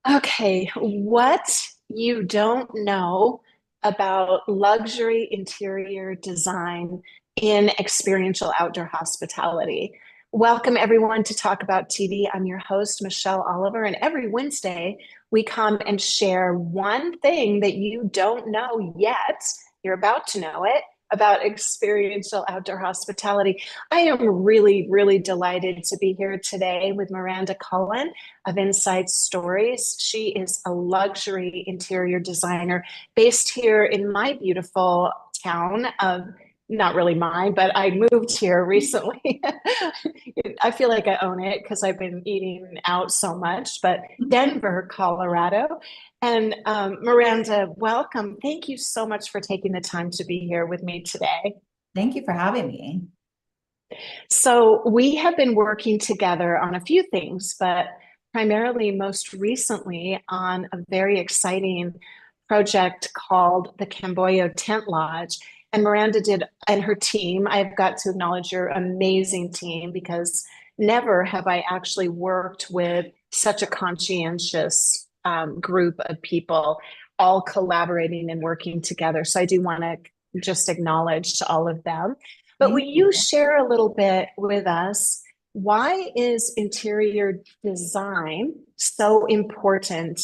Okay, what you don't know about luxury interior design in experiential outdoor hospitality. Welcome, everyone, to Talk About TV. I'm your host, Michelle Oliver, and every Wednesday we come and share one thing that you don't know yet. You're about to know it about experiential outdoor hospitality. I am really, really delighted to be here today with Miranda Cullen of Inside Stories. She is a luxury interior designer based here in my beautiful town of not really mine, but I moved here recently. I feel like I own it because I've been eating out so much, but Denver, Colorado. And Miranda, welcome. Thank you so much for taking the time to be here with me today. Thank you for having me. So we have been working together on a few things, but primarily most recently on a very exciting project called the Camboyo Tent Lodge. And Miranda did, and her team, I've got to acknowledge your amazing team because never have I actually worked with such a conscientious group of people all collaborating and working together. So I do want to just acknowledge all of them. But will Thank you you. share a little bit with us? Why is interior design so important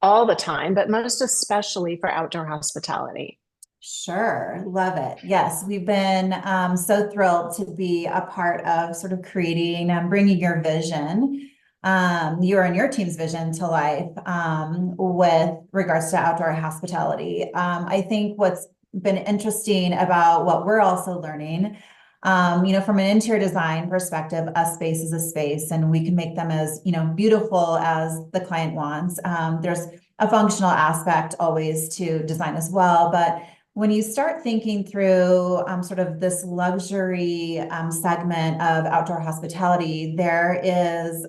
all the time, but most especially for outdoor hospitality? Sure. Love it. Yes, we've been so thrilled to be a part of sort of creating and bringing your vision, your and your team's vision to life with regards to outdoor hospitality. I think what's been interesting about what we're also learning, from an interior design perspective, a space is a space, and we can make them as, beautiful as the client wants. There's a functional aspect always to design as well, but when you start thinking through sort of this luxury segment of outdoor hospitality, there is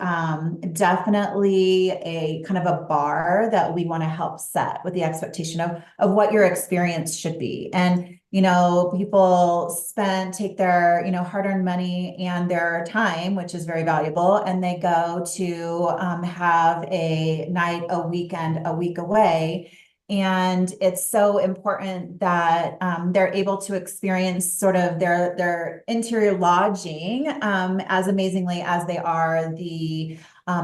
definitely a kind of a bar that we want to help set with the expectation of what your experience should be. And, people take their, hard-earned money and their time, which is very valuable, and they go to have a night, a weekend, a week away. And it's so important that they're able to experience sort of their interior lodging as amazingly as they are the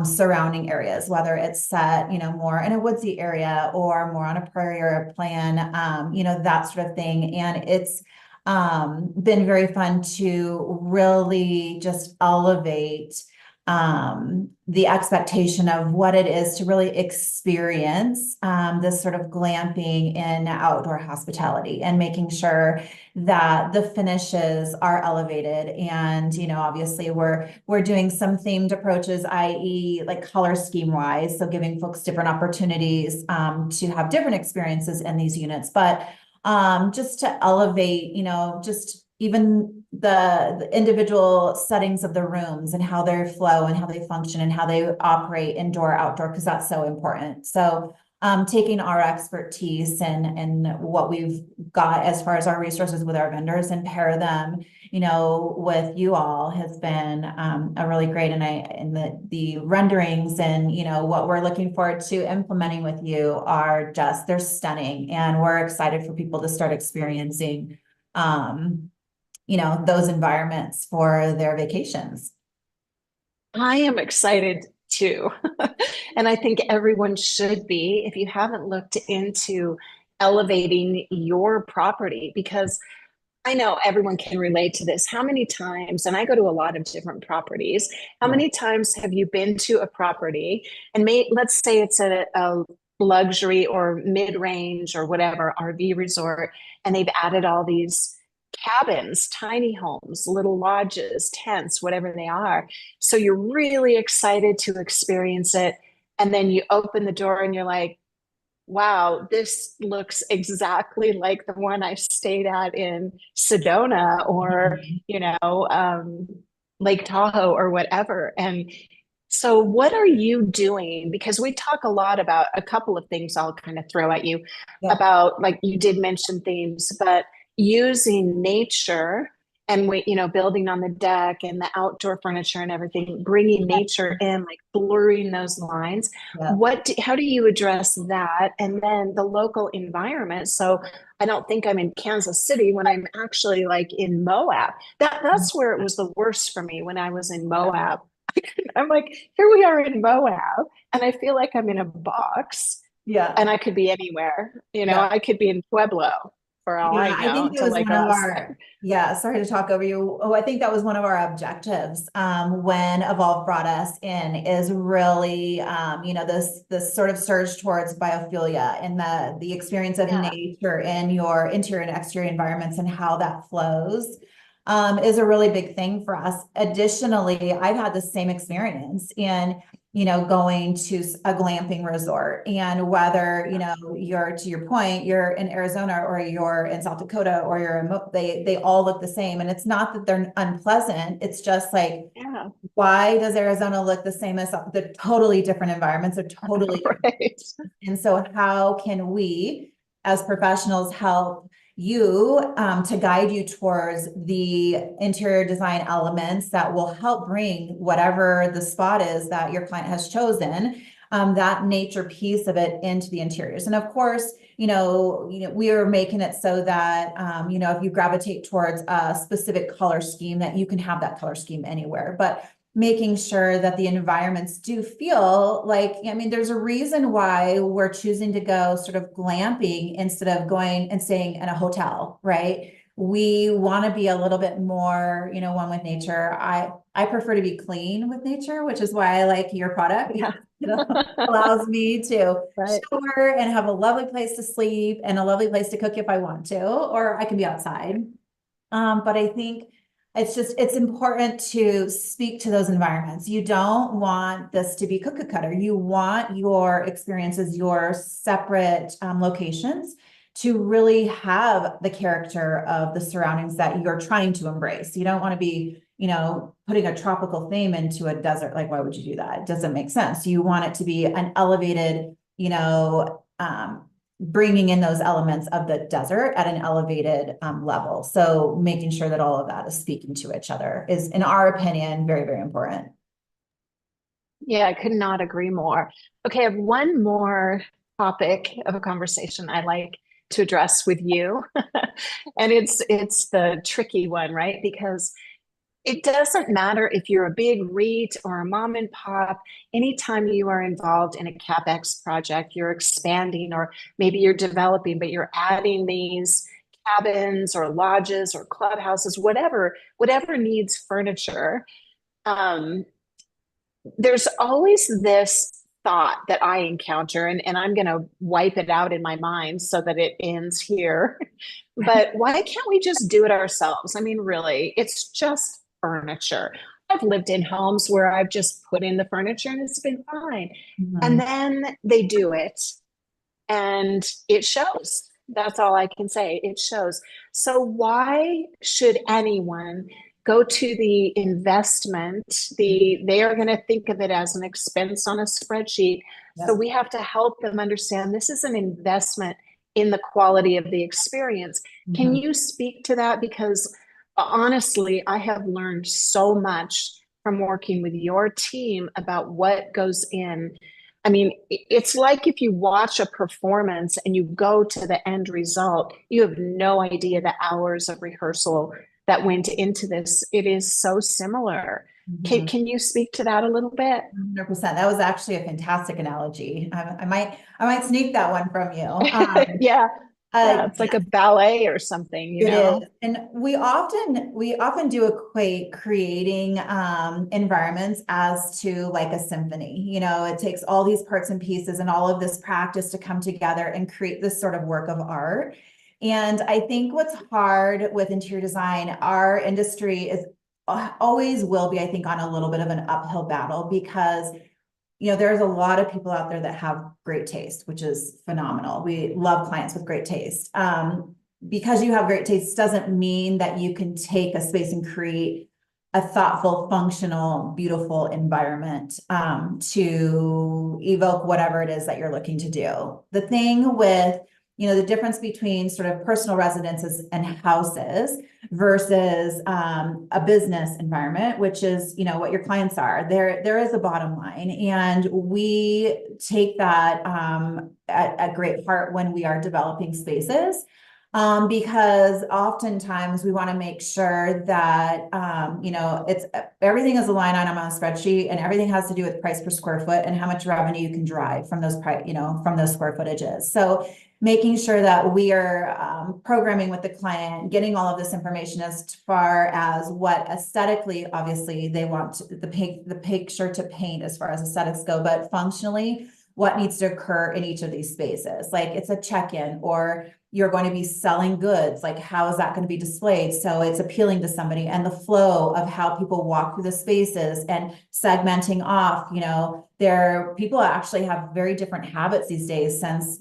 surrounding areas, whether it's set, more in a woodsy area or more on a prairie or a plain, that sort of thing. And it's been very fun to really just elevate the expectation of what it is to really experience this sort of glamping in outdoor hospitality, and making sure that the finishes are elevated. And obviously we're doing some themed approaches, i.e. like color scheme wise, so giving folks different opportunities to have different experiences in these units, but just to elevate, just even the individual settings of the rooms and how they flow and how they function and how they operate indoor, outdoor, because that's so important. So taking our expertise and what we've got as far as our resources with our vendors and pair them, with you all has been a really great, and the renderings and, what we're looking forward to implementing with you are just, they're stunning. And we're excited for people to start experiencing those environments for their vacations. I am excited too. And I think everyone should be if you haven't looked into elevating your property, because I know everyone can relate to this. How many times, and I go to a lot of different properties, how Yeah. many times have you been to a property and let's say it's a luxury or mid-range or whatever RV resort, and they've added all these cabins, tiny homes, little lodges, tents, whatever they are. So you're really excited to experience it. And then you open the door and you're like, wow, this looks exactly like the one I stayed at in Sedona or, Mhm. Lake Tahoe or whatever. And so, what are you doing? Because we talk a lot about a couple of things I'll kind of throw at you Yeah. about, like you did mention themes, but using nature and we, building on the deck and the outdoor furniture and everything, bringing nature in, like blurring those lines. Yeah. How do you address that? And then the local environment. So I don't think I'm in Kansas City when I'm actually like in Moab. That's where it was the worst for me when I was in Moab. I'm like, here we are in Moab, and I feel like I'm in a box and Yeah. I could be anywhere. Yeah. I could be in Pueblo for all I Yeah, I know think that until was they one go of outside. our, yeah, sorry to talk over you. Oh, I think that was one of our objectives when Evolve brought us in is really, this sort of surge towards biophilia and the experience of Yeah. nature in your interior and exterior environments and how that flows is a really big thing for us. Additionally, I've had the same experience in going to a glamping resort, and whether, you're, to your point, you're in Arizona or you're in South Dakota or you're in, they all look the same. And it's not that they're unpleasant. It's just like, Yeah. why does Arizona look the same as the totally different environments? Are totally, Right. and so how can we as professionals help you to guide you towards the interior design elements that will help bring whatever the spot is that your client has chosen, that nature piece of it into the interiors. And of course, we are making it so that, if you gravitate towards a specific color scheme, that you can have that color scheme anywhere. But making sure that the environments do feel like, I mean, there's a reason why we're choosing to go sort of glamping instead of going and staying in a hotel, right? We want to be a little bit more, one with nature. I prefer to be clean with nature, which is why I like your product, Yeah. because it allows me to Right. shower and have a lovely place to sleep and a lovely place to cook if I want to, or I can be outside. But I think it's important to speak to those environments. You don't want this to be cookie cutter. You want your experiences, your separate locations to really have the character of the surroundings that you're trying to embrace. You don't want to be, putting a tropical theme into a desert. Like, why would you do that? It doesn't make sense. You want it to be an elevated, bringing in those elements of the desert at an elevated level. So making sure that all of that is speaking to each other is, in our opinion, very, very important. Yeah, I could not agree more. Okay, I have one more topic of a conversation I like to address with you. And it's the tricky one, right? Because it doesn't matter if you're a big REIT or a mom and pop, anytime you are involved in a CapEx project, you're expanding or maybe you're developing, but you're adding these cabins or lodges or clubhouses, whatever needs furniture. Um, there's always this thought that I encounter, and I'm going to wipe it out in my mind so that it ends here. But why can't we just do it ourselves? I mean, really, it's just furniture. I've lived in homes where I've just put in the furniture and it's been fine. And Mhm. then they do it and it shows. That's all I can say. It shows. So why should anyone go to the investment? They are going to think of it as an expense on a spreadsheet. So Yep. we have to help them understand this is an investment in the quality of the experience. Can Mhm. you speak to that? Because honestly, I have learned so much from working with your team about what goes in. I mean, it's like if you watch a performance and you go to the end result, you have no idea the hours of rehearsal that went into this. It is so similar. Can, Mhm. can you speak to that a little bit? 100%. That was actually a fantastic analogy. I might sneak that one from you. Yeah, yeah, it's like Yeah, a ballet or something, it is. And we often do equate creating environments as to like a symphony. It takes all these parts and pieces and all of this practice to come together and create this sort of work of art. And I think what's hard with interior design, our industry is always will be, I think, on a little bit of an uphill battle because there's a lot of people out there that have great taste, which is phenomenal. We love clients with great taste. Because you have great taste doesn't mean that you can take a space and create a thoughtful, functional, beautiful environment to evoke whatever it is that you're looking to do. The thing with the difference between sort of personal residences and houses versus a business environment, which is, what your clients are. There is a bottom line, and we take that at great heart when we are developing spaces. Because oftentimes we want to make sure that, it's everything is a line item on a spreadsheet, and everything has to do with price per square foot and how much revenue you can drive from those from those square footages. So making sure that we are programming with the client, getting all of this information as far as what aesthetically, obviously, they want the picture to paint as far as aesthetics go, but functionally, what needs to occur in each of these spaces. Like it's a check-in, or you're going to be selling goods. Like, how is that going to be displayed so it's appealing to somebody, and the flow of how people walk through the spaces and segmenting off, people actually have very different habits these days since,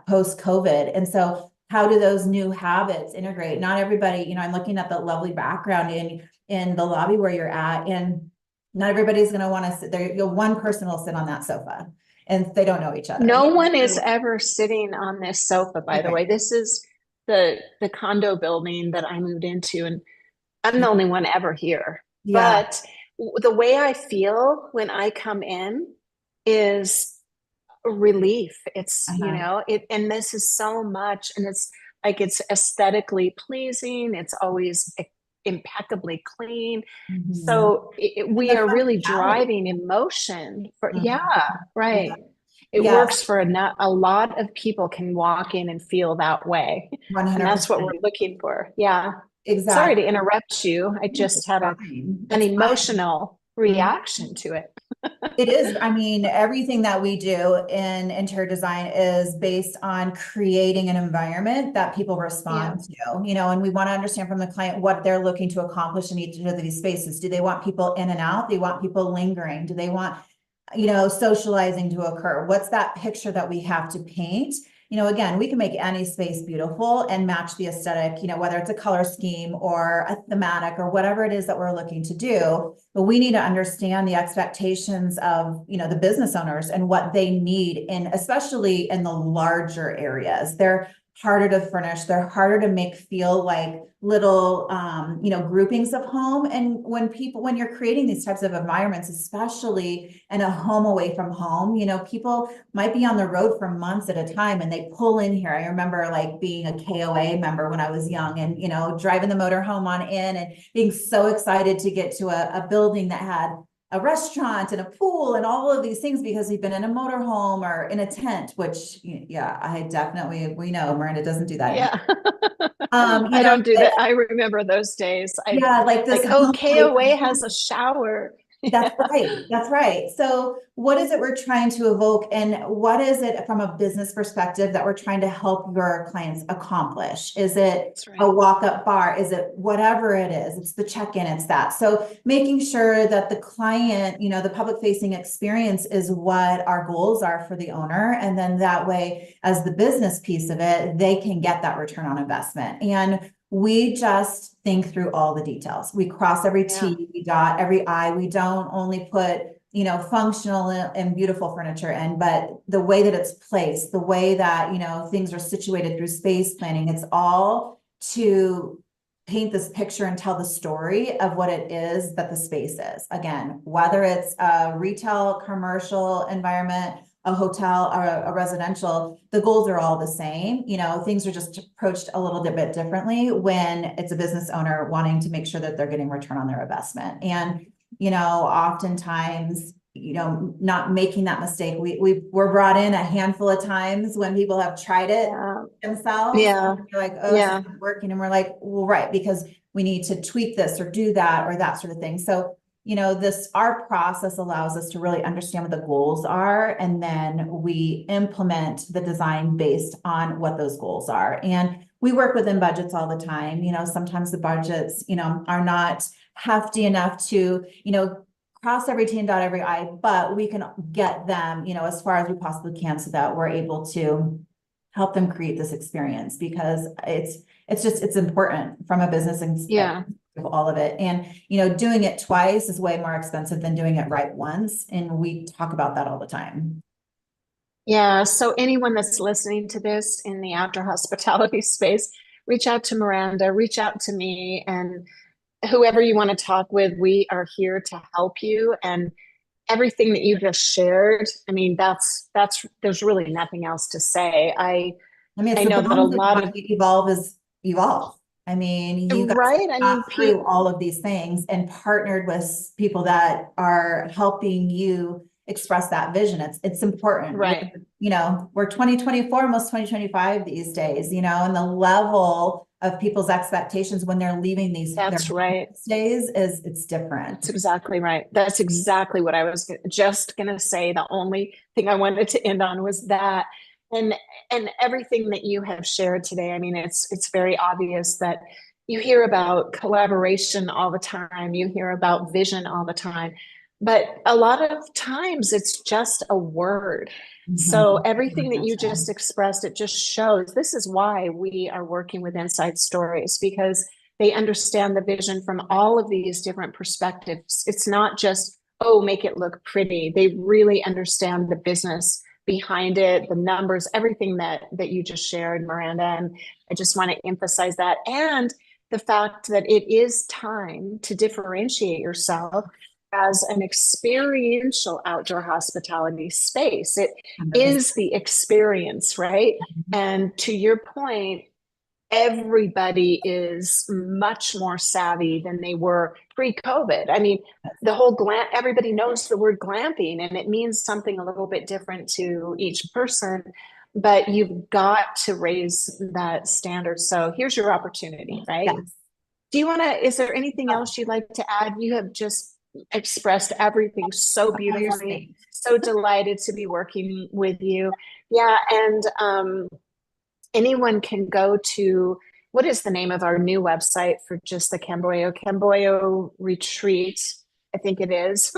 post COVID. And so how do those new habits integrate? Not everybody, I'm looking at the lovely background in the lobby where you're at, and not everybody's going to want to sit there. One person will sit on that sofa, and they don't know each other. No one is ever sitting on this sofa, by the way. This is the condo building that I moved into, and I'm the only one ever here. Yeah. But the way I feel when I come in is relief. It's, and this is so much, and it's like it's aesthetically pleasing. It's always impeccably clean. Mm-hmm. So we are really driving emotion for, right. Yeah. It works for a lot of people can walk in and feel that way. 100%. And that's what we're looking for. Yeah. Exactly. Sorry to interrupt you. I just had an emotional reaction to it. It is. I mean, everything that we do in interior design is based on creating an environment that people respond to, and we want to understand from the client what they're looking to accomplish in each of these spaces. Do they want people in and out? Do they want people lingering? Do they want, socializing to occur? What's that picture that we have to paint? Again, we can make any space beautiful and match the aesthetic, whether it's a color scheme or a thematic or whatever it is that we're looking to do. But we need to understand the expectations of, the business owners and what they need, especially in the larger areas. They're harder to furnish. They're harder to make feel like little, groupings of home. And when you're creating these types of environments, especially in a home away from home, people might be on the road for months at a time and they pull in here. I remember like being a KOA member when I was young and, driving the motor home on in and being so excited to get to a building that had a restaurant and a pool and all of these things because we've been in a motorhome or in a tent, which, we know Miranda doesn't do that. Yeah. I don't do that. I remember those days. Like this. KOA has a shower. That's right. That's right. So what is it we're trying to evoke, and what is it from a business perspective that we're trying to help your clients accomplish? Is it a walk-up bar? Is it whatever it is? It's the check-in, it's that. So making sure that the client, the public facing experience is what our goals are for the owner. And then that way, as the business piece of it, they can get that return on investment. And we just think through all the details. We cross every T, we dot every I. We don't only put, functional and beautiful furniture in, but the way that it's placed, the way that, things are situated through space planning, it's all to paint this picture and tell the story of what it is that the space is. Again, whether it's a retail, commercial environment, a hotel or a residential, the goals are all the same. Things are just approached a little bit differently when it's a business owner wanting to make sure that they're getting return on their investment. And, oftentimes, not making that mistake. We're brought in a handful of times when people have tried it themselves. Yeah. They're like, oh, it's not working. And we're like, well, right, because we need to tweak this or do that or that sort of thing. So our process allows us to really understand what the goals are, and then we implement the design based on what those goals are. And we work within budgets all the time. Sometimes the budgets, are not hefty enough to, cross every T and dot every I, but we can get them, as far as we possibly can so that we're able to help them create this experience, because it's important from a business and all of it. And, doing it twice is way more expensive than doing it right once. And we talk about that all the time. Yeah. So anyone that's listening to this in the outdoor hospitality space, reach out to Miranda, reach out to me, and whoever you want to talk with, we are here to help you. And everything that you just shared, I mean, that's there's really nothing else to say. I mean, it's I the know that a bones of lot why of evolve is evolve. I mean, you guys right. I have mean, thought through all of these things and partnered with people that are helping you express that vision. It's important. right. We're 2024, almost 2025 these days, and the level of people's expectations when they're leaving their That's right. days is it's different. That's exactly right. That's exactly what I was just going to say. The only thing I wanted to end on was that. And and everything that you have shared today, I mean, it's very obvious that you hear about collaboration all the time, you hear about vision all the time, but a lot of times it's just a word. So Mhm. everything that you just expressed, it just shows this is why we are working with Inside Stories, because they understand the vision from all of these different perspectives. It's not just, oh, make it look pretty. They really understand the business behind it, the numbers, everything that you just shared, Miranda. And I just want to emphasize that. And the fact that it is time to differentiate yourself as an experiential outdoor hospitality space. It 100%. is the experience, right? And to your point, everybody is much more savvy than they were pre-COVID. I mean, the whole everybody knows the word glamping and it means something a little bit different to each person, but you've got to raise that standard. So here's your opportunity, right? Yes. Do you want to, is there anything else you'd like to add? You have just expressed everything so beautifully. Amazing. So delighted to be working with you. Yeah. And anyone can go to, what is the name of our new website for just the Camboyo retreat? I think it is.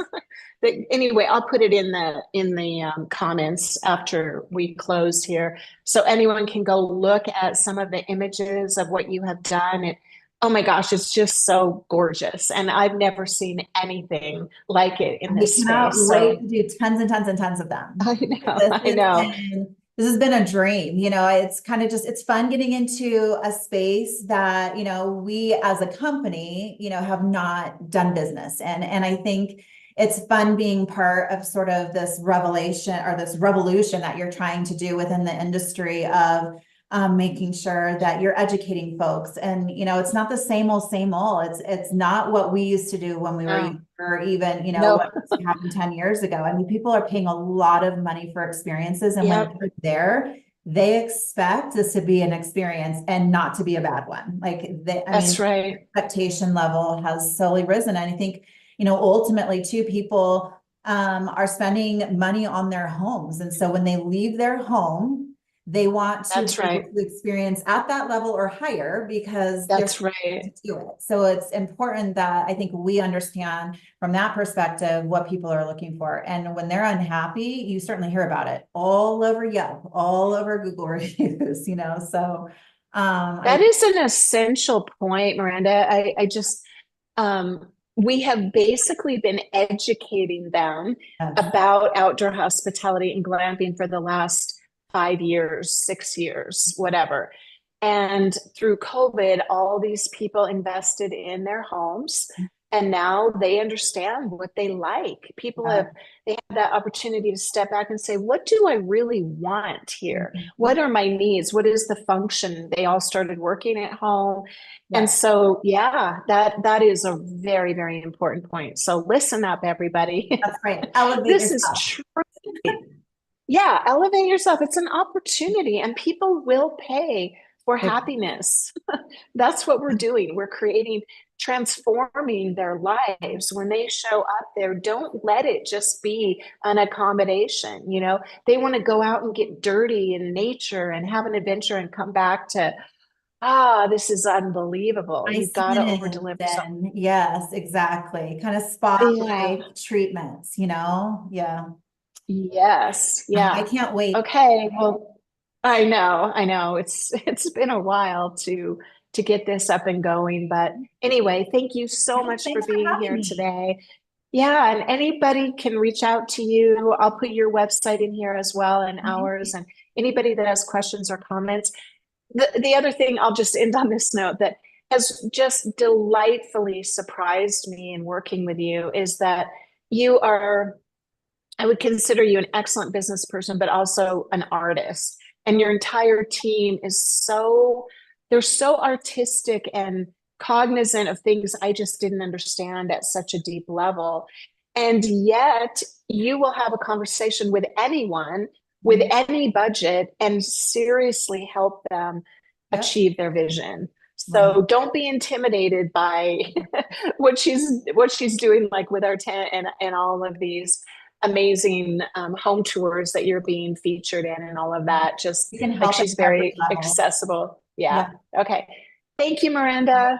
But anyway, I'll put it in the comments after we close here, so anyone can go look at some of the images of what you have done. Oh my gosh, it's just so gorgeous, and I've never seen anything like it in We this cannot space. wait So to do tons and tons and tons of them. I know, This I has know. been this has been a dream. It's kind of just it's fun getting into a space that, we as a company, have not done business. And I think it's fun being part of sort of this revelation or this revolution that you're trying to do within the industry of making sure that you're educating folks. And it's not the same old. It's not what we used to do when we were Oh, younger, or even no. what happened 10 years ago. I mean, people are paying a lot of money for experiences, and when Yep, they're there, they expect this to be an experience and not to be a bad one. I that's mean, right. expectation level has slowly risen. And I think, ultimately, too, people are spending money on their homes. And so when they leave their home, they want to That's be able right. to experience at that level or higher because they're That's to right. do it. So it's important that I think we understand from that perspective what people are looking for. And when they're unhappy, you certainly hear about it all over Yelp, all over Google reviews. So That I is an essential point, Miranda. I just, we have basically been educating them yes, about outdoor hospitality and glamping for the last 5 years, 6 years, whatever. And through COVID, all these people invested in their homes and now they understand what they like. People yeah. have, they have that opportunity to step back and say, what do I really want here? What are my needs? What is the function? They all started working at home. And Yes, so, yeah, that is a very, very important point. So listen up, everybody. that's right. Elevate This is yourself. true. Yeah, elevate yourself. It's an opportunity, and people will pay for happiness. That's what we're doing. We're creating, transforming their lives. When they show up there, don't let it just be an accommodation. They want to go out and get dirty in nature and have an adventure and come back to, this is unbelievable. You've Nice got to over linen, deliver. So, then yes, exactly. Kind of spa yeah, like treatments. Yeah. yes, I yeah. can't wait. Okay, well, I know. It's been a while to get this up and going, but anyway, thank you so Yeah, much for thanks for being having here me. today. Yeah, and anybody can reach out to you. I'll put your website in here as well and ours, Amazing. and anybody that has questions or comments. The other thing, I'll just end on this note, that has just delightfully surprised me in working with you is that you are, I would consider you an excellent business person, but also an artist. And your Oh, entire team is so, they're so artistic and cognizant of things I just didn't understand at such a deep level. And yet you will have a conversation with anyone with mhm. any budget and seriously help them Yep. achieve their vision. Love So don't be intimidated by what she's doing, like with our tent and all of these amazing home tours that you're being featured in and all of it. that. Just You can like help at she's every very level. accessible. Yeah. Yep. Okay. Thank you, Miranda.